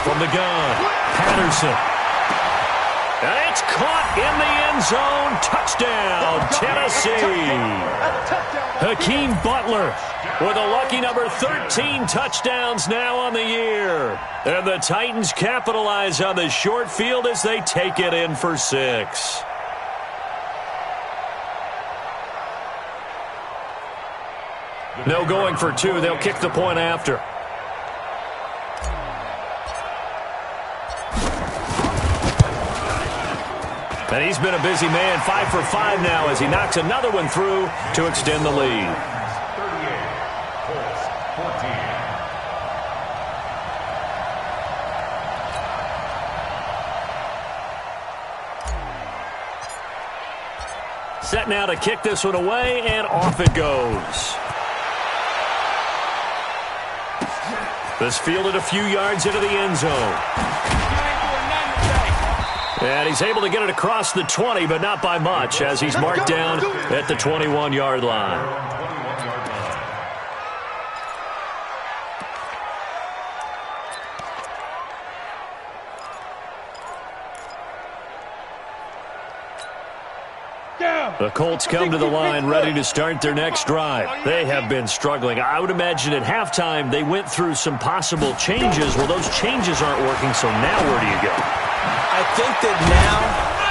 From the gun, Patterson. And it's caught in the end zone. Touchdown, Tennessee. Hakeem Butler with a lucky number 13 touchdowns now on the year. And the Titans capitalize on the short field as they take it in for 6. No going for 2. They'll kick the point after. And he's been a busy man, 5 for 5 now as he knocks another one through to extend the lead. 38, Colts 14. Set now to kick this one away, and off it goes. This fielded a few yards into the end zone. And he's able to get it across the 20, but not by much, as he's marked down at the 21-yard line. The Colts come to the line ready to start their next drive. They have been struggling. I would imagine at halftime they went through some possible changes. Well, those changes aren't working, so now where do you go? I think that now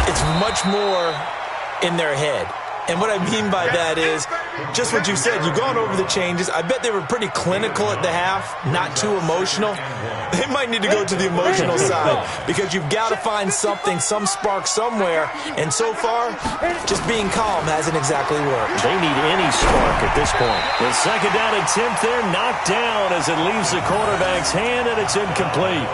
it's much more in their head. And what I mean by that is just what you said. You've gone over the changes. I bet they were pretty clinical at the half, not too emotional. They might need to go to the emotional side because you've got to find something, some spark somewhere. And so far, just being calm hasn't exactly worked. They need any spark at this point. The second down attempt there knocked down as it leaves the quarterback's hand, and it's incomplete.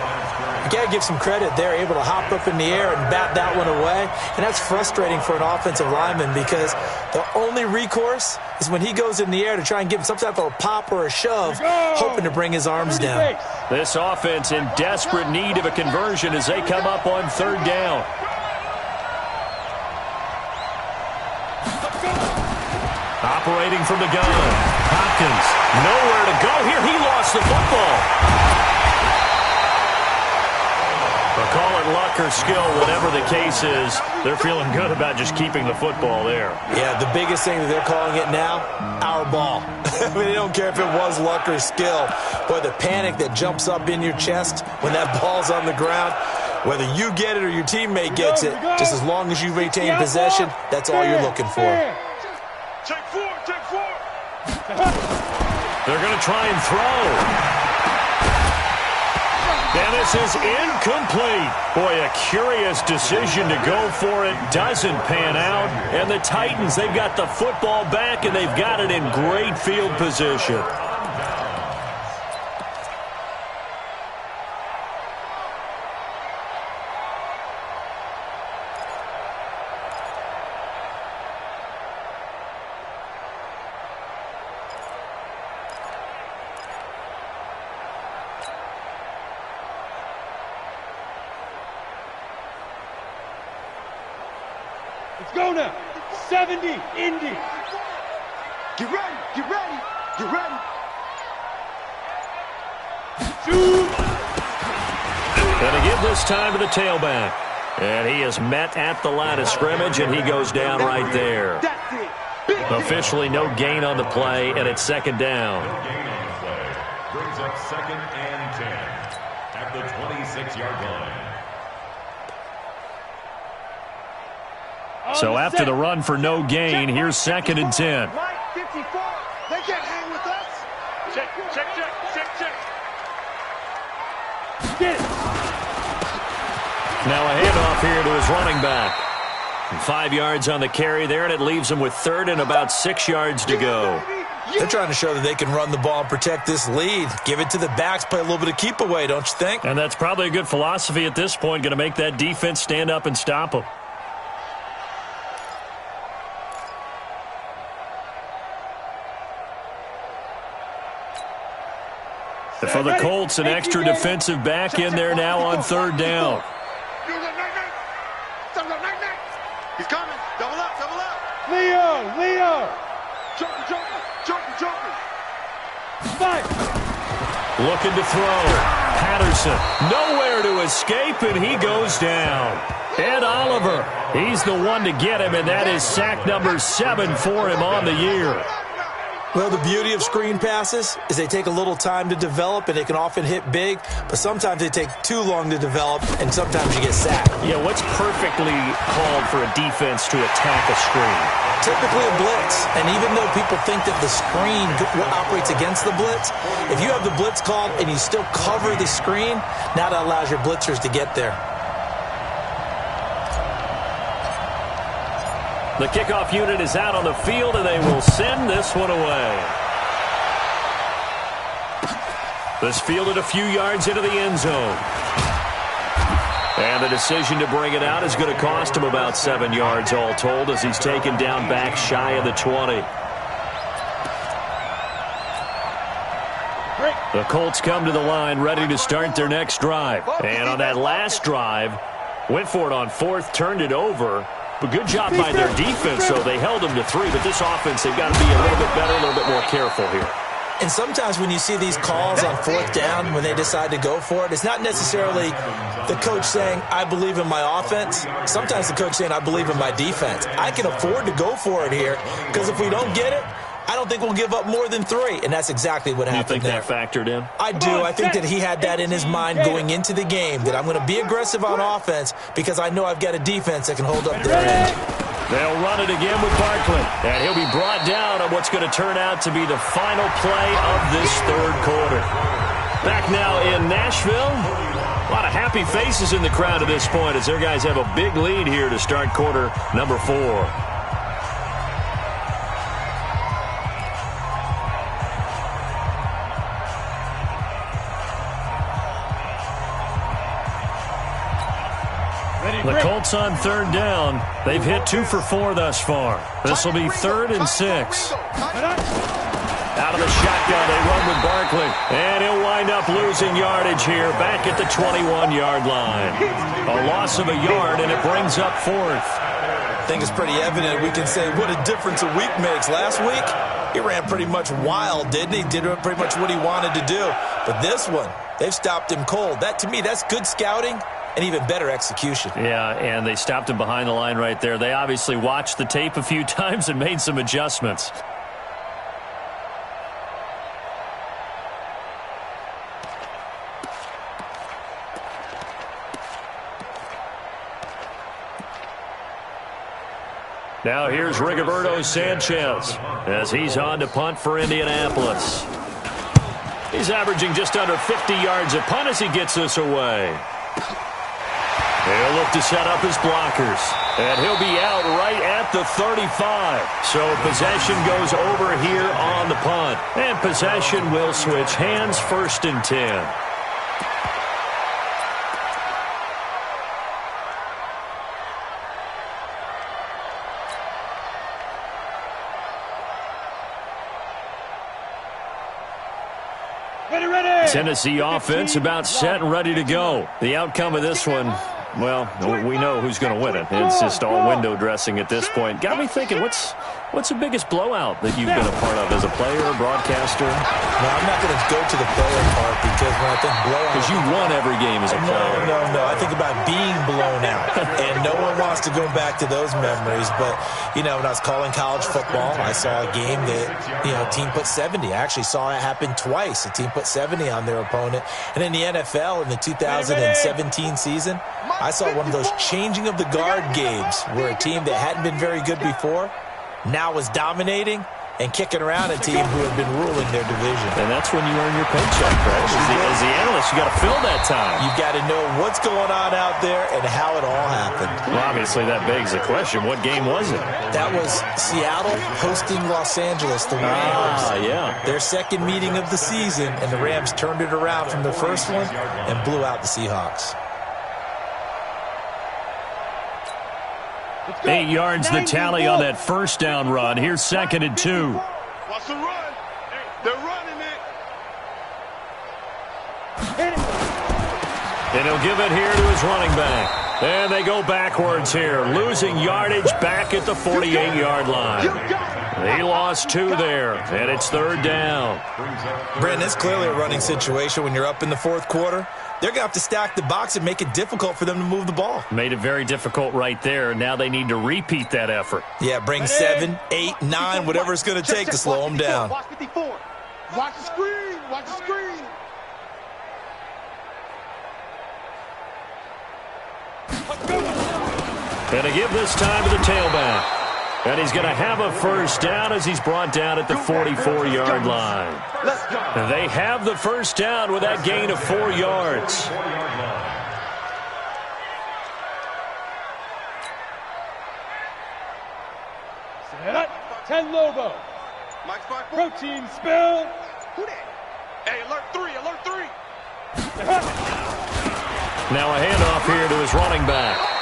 You got to give some credit. They're able to hop up in the air and bat that one away. And that's frustrating for an offensive lineman because the only recourse is when he goes in the air to try and give him some type of a pop or a shove, hoping to bring his arms down. This offense in desperate need of a conversion as they come up on third down. Operating from the gun. Hopkins, nowhere to go here. He lost the football. Call it luck or skill, whatever the case is, they're feeling good about just keeping the football there. Yeah, the biggest thing that they're calling it now, our ball. I mean, they don't care if it was luck or skill. Boy, the panic that jumps up in your chest when that ball's on the ground, whether you get it or your teammate gets it, just as long as you retain possession, that's all you're looking for. Check four, check four. They're going to try and throw. And this is incomplete. Boy, a curious decision to go for it. Doesn't pan out. And the Titans, they've got the football back, and they've got it in great field position. Let's go now. 70, Indy. Get ready, get ready, get ready. Shoot. And to give this time to the tailback. And he is met at the line of scrimmage, and he goes down right there. Officially no gain on the play, and it's second down. No gain on the play. Brings up 2nd and 10 at the 26-yard line. So after the run for no gain, here's 2nd and 10. Mike 54. They can't hang with us. Check. Get it. Now a handoff here to his running back. 5 yards on the carry there, and it leaves him with 3rd and about 6 yards to go. They're trying to show that they can run the ball and protect this lead. Give it to the backs, play a little bit of keep away, don't you think? And that's probably a good philosophy at this point, going to make that defense stand up and stop them. For the Colts, an extra defensive back in there now on 3rd down. He's coming. Double up. Leo. Joker. Fight. Looking to throw. Patterson, nowhere to escape, and he goes down. Ed Oliver, he's the one to get him, and that is sack number 7 for him on the year. Well, the beauty of screen passes is they take a little time to develop, and they can often hit big, but sometimes they take too long to develop, and sometimes you get sacked. Yeah, what's perfectly called for a defense to attack a screen? Typically a blitz, and even though people think that the screen operates against the blitz, if you have the blitz called and you still cover the screen, now that allows your blitzers to get there. The kickoff unit is out on the field, and they will send this one away. This fielded a few yards into the end zone. And the decision to bring it out is going to cost him about 7 yards all told as he's taken down back shy of the 20. The Colts come to the line ready to start their next drive. And on that last drive, went for it on 4th, turned it over. But good job by their defense, so they held them to 3. But this offense, they've got to be a little bit better, a little bit more careful here. And sometimes when you see these calls on 4th down, when they decide to go for it, it's not necessarily the coach saying, I believe in my offense. Sometimes the coach saying, I believe in my defense. I can afford to go for it here because if we don't get it, I don't think we'll give up more than 3. And that's exactly what happened there. You think that factored in? I do. I think that he had that in his mind going into the game, that I'm going to be aggressive on offense because I know I've got a defense that can hold up their end. They'll run it again with Barkley. And he'll be brought down on what's going to turn out to be the final play of this 3rd quarter. Back now in Nashville. A lot of happy faces in the crowd at this point as their guys have a big lead here to start quarter number 4. The Colts on 3rd down. They've hit 2 for 4 thus far. This will be 3rd and 6. Out of the shotgun, they run with Barkley. And he'll wind up losing yardage here back at the 21-yard line. A loss of a yard, and it brings up 4th. I think it's pretty evident. We can say what a difference a week makes. Last week, he ran pretty much wild, didn't he? Did pretty much what he wanted to do. But this one, they've stopped him cold. That, to me, that's good scouting. And even better execution. Yeah, and they stopped him behind the line right there. They obviously watched the tape a few times and made some adjustments. Now here's Rigoberto Sanchez as he's on to punt for Indianapolis. He's averaging just under 50 yards a punt as he gets this away. He'll look to set up his blockers. And he'll be out right at the 35. So possession goes over here on the punt. And possession will switch hands, 1st and 10. Ready. Tennessee offense about set and ready to go. The outcome of this one, well, we know who's going to win it. It's just all window dressing at this point. Got me thinking, what's the biggest blowout that you've been a part of as a player, broadcaster? No, I'm not going to go to the player part because when I think blowout... Because you won every game as a player. No. I think about being blown out. And no one wants to go back to those memories. But, when I was calling college football, I saw a game that, a team put 70. I actually saw it happen twice. A team put 70 on their opponent. And in the NFL, in the 2017 season, I saw one of those changing of the guard games where a team that hadn't been very good before now was dominating and kicking around a team who had been ruling their division. And that's when you earn your paycheck, right? As the analyst, you got to fill that time. You've got to know what's going on out there and how it all happened. Well, obviously, that begs the question, what game was it? That was Seattle hosting Los Angeles, the Rams. Yeah. Their second meeting of the season, and the Rams turned it around from the first one and blew out the Seahawks. 8 yards the tally on that first down run. Here's 2nd and 2. Watch the run. They're running it. And he'll give it here to his running back. And they go backwards here, losing yardage back at the 48-yard line. He lost 2 there, and it's 3rd down. Brandon, it's clearly a running situation when you're up in the 4th quarter. They're going to have to stack the box and make it difficult for them to move the ball. Made it very difficult right there. Now they need to repeat that effort. Yeah, bring 7, 8, 9, whatever it's going to take to slow them down. Watch 54. Watch the screen. Watch the screen. And to give this time to the tailback. And he's going to have a first down as he's brought down at the 44-yard line. They have the first down with that gain of 4 yards. Set up. 10 Lobo. Protein spill. Hey, alert 3, alert 3. Now a handoff here to his running back.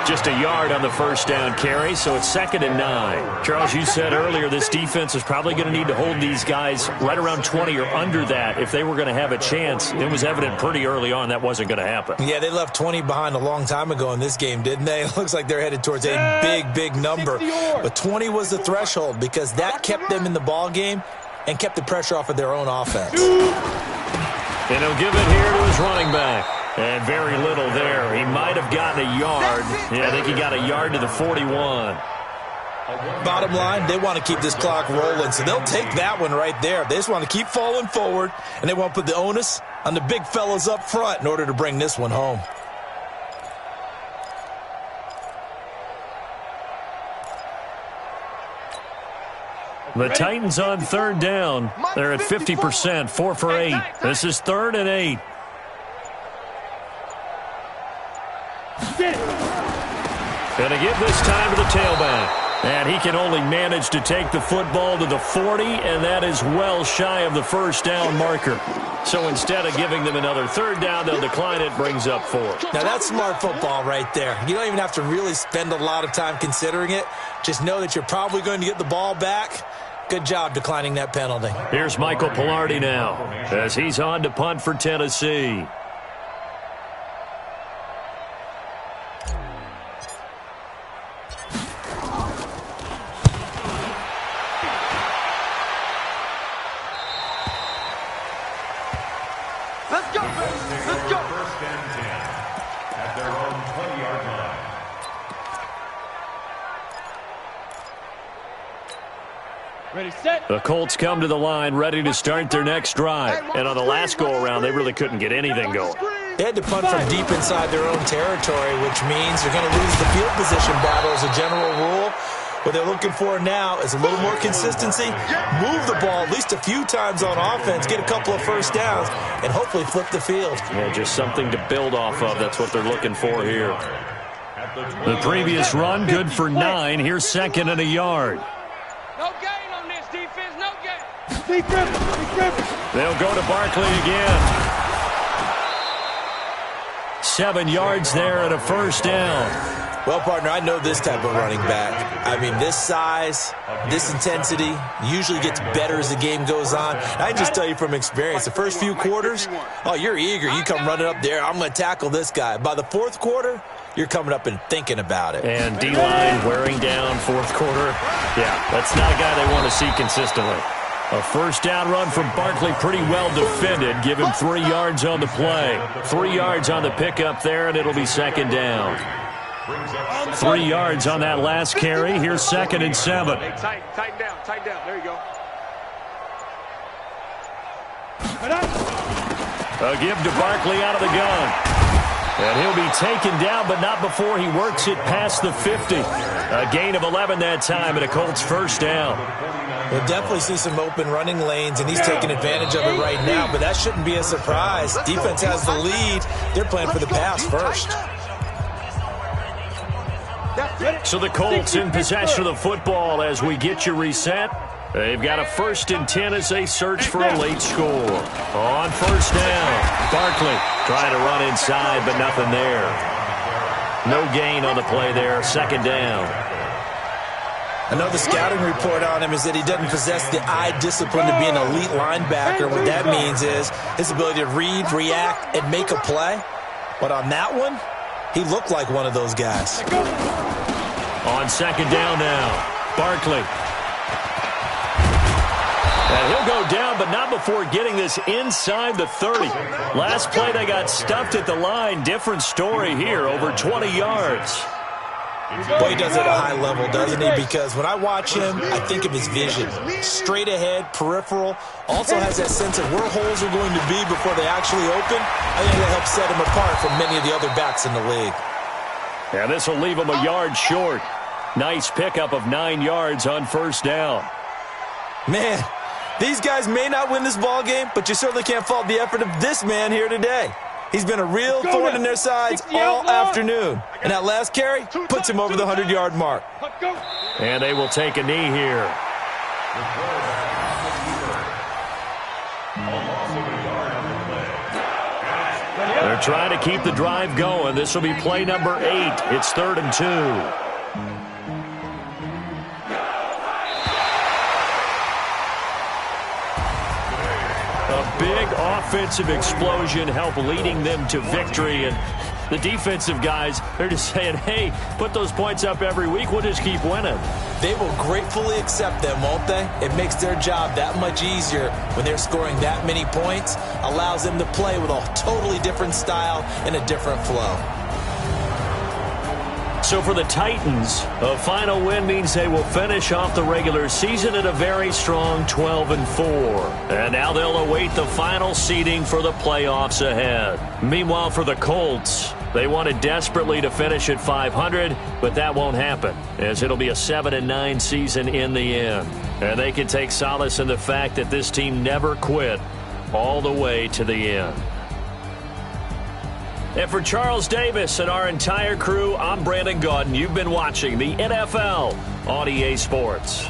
Just a yard on the first down carry, so it's 2nd and 9. Charles, you said earlier this defense is probably going to need to hold these guys right around 20 or under that if they were going to have a chance. It was evident pretty early on that wasn't going to happen. Yeah, they left 20 behind a long time ago in this game, didn't they? It looks like they're headed towards a big number. But 20 was the threshold because that kept them in the ball game and kept the pressure off of their own offense. And he'll give it here to his running back. And very little there. He might have gotten a yard. Yeah, I think he got a yard to the 41. Bottom line, they want to keep this clock rolling, so they'll take that one right there. They just want to keep falling forward, and they want to put the onus on the big fellas up front in order to bring this one home. The Titans on 3rd down. They're at 50%, 4 for 8. This is 3rd and 8. And to give this time to the tailback. And he can only manage to take the football to the 40, and that is well shy of the first down marker. So instead of giving them another 3rd down, they'll decline it, brings up 4. Now that's smart football right there. You don't even have to really spend a lot of time considering it. Just know that you're probably going to get the ball back. Good job declining that penalty. Here's Michael Pilardi now as he's on to punt for Tennessee. Let's go, baby. Let's go. 1st and 10 at their own 20-yard line. Ready, set. The Colts come to the line ready to start their next drive. And on the last go-around, they really couldn't get anything going. They had to punt from deep inside their own territory, which means they're going to lose the field position battle as a general rule. What they're looking for now is a little more consistency, move the ball at least a few times on offense, get a couple of first downs, and hopefully flip the field. Yeah, just something to build off of. That's what they're looking for here. The previous run, good for 9. Here's 2nd and a yard. No gain on this defense, no gain. Defense. They'll go to Barkley again. 7 yards there and a first down. Well, partner, I know this type of running back. I mean, this size, this intensity usually gets better as the game goes on. I can just tell you from experience, the first few quarters, oh, you're eager. You come running up there, I'm going to tackle this guy. By the fourth quarter, you're coming up and thinking about it. And D-line wearing down fourth quarter. Yeah, that's not a guy they want to see consistently. A first down run from Barkley, pretty well defended. Give him 3 yards on the play. 3 yards on the pickup there, and it'll be second down. 3 yards on that last carry. Here's 2nd and 7. Hey, tighten down. There you go. A give to Barkley out of the gun. And he'll be taken down, but not before he works it past the 50. A gain of 11 that time, and a Colts first down. We'll definitely see some open running lanes, and he's taking advantage of it right now, but that shouldn't be a surprise. Defense has the lead. They're playing for the pass first. So the Colts in possession of the football as we get you reset. They've got a 1st and 10 as they search for a late score. On first down, Barkley trying to run inside, but nothing there. No gain on the play there, 2nd down. I know the scouting report on him is that he doesn't possess the eye discipline to be an elite linebacker. What that means is his ability to read, react, and make a play. But on that one, he looked like one of those guys. On 2nd down now, Barkley. And he'll go down, but not before getting this inside the 30. Last play, they got stuffed at the line. Different story here, over 20 yards. Boy, he does it at a high level, doesn't he? Because when I watch him, I think of his vision. Straight ahead, peripheral. Also has that sense of where holes are going to be before they actually open. I think that helps set him apart from many of the other backs in the league. And this will leave him a yard short. Nice pickup of 9 yards on first down. Man, these guys may not win this ball game, but you certainly can't fault the effort of this man here today. He's been a real thorn in their sides all afternoon. And that last carry puts him over the 100-yard mark. And they will take a knee here. They're trying to keep the drive going. This will be play number 8. It's 3rd and 2. A big offensive explosion helped leading them to victory. And the defensive guys, they're just saying, hey, put those points up every week. We'll just keep winning. They will gratefully accept them, won't they? It makes their job that much easier when they're scoring that many points. Allows them to play with a totally different style and a different flow. So for the Titans, a final win means they will finish off the regular season at a very strong 12-4. And now they'll await the final seeding for the playoffs ahead. Meanwhile, for the Colts, they wanted desperately to finish at 500, but that won't happen, as it'll be a 7-9 season in the end. And they can take solace in the fact that this team never quit all the way to the end. And for Charles Davis and our entire crew, I'm Brandon Gaudin. You've been watching the NFL on EA Sports.